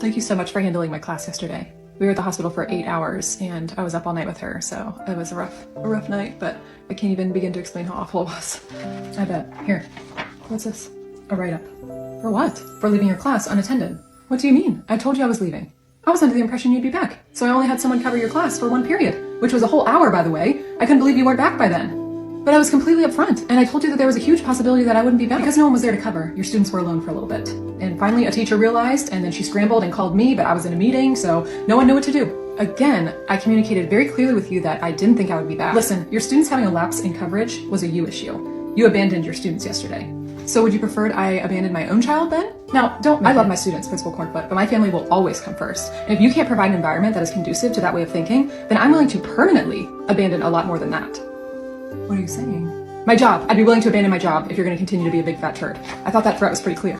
Thank you so much for handling my class yesterday. We were at the hospital for 8 hours and I was up all night with her, so it was a rough night, but I can't even begin to explain how awful it was. I bet. Here, what's this? A write-up. For what? For leaving your class unattended. What do you mean? I told you I was leaving. I was under the impression you'd be back, so I only had someone cover your class for 1 period, which was a whole hour, by the way. I couldn't believe you weren't back by then. But I was completely upfront, and I told you that there was a huge possibility that I wouldn't be back. Because no one was there to cover, your students were alone for a little bit. And finally, a teacher realized, and then she scrambled and called me, but I was in a meeting, so no one knew what to do. Again, I communicated very clearly with you that I didn't think I would be back. Listen, your students having a lapse in coverage was a you issue. You abandoned your students yesterday. So would you prefer I abandon my own child then? Now, I love my students, Principal Cornfoot, but my family will always come first. And if you can't provide an environment that is conducive to that way of thinking, then I'm willing to permanently abandon a lot more than that. What are you saying? My job. I'd be willing to abandon my job if you're going to continue to be a big fat turd. I thought that threat was pretty clear.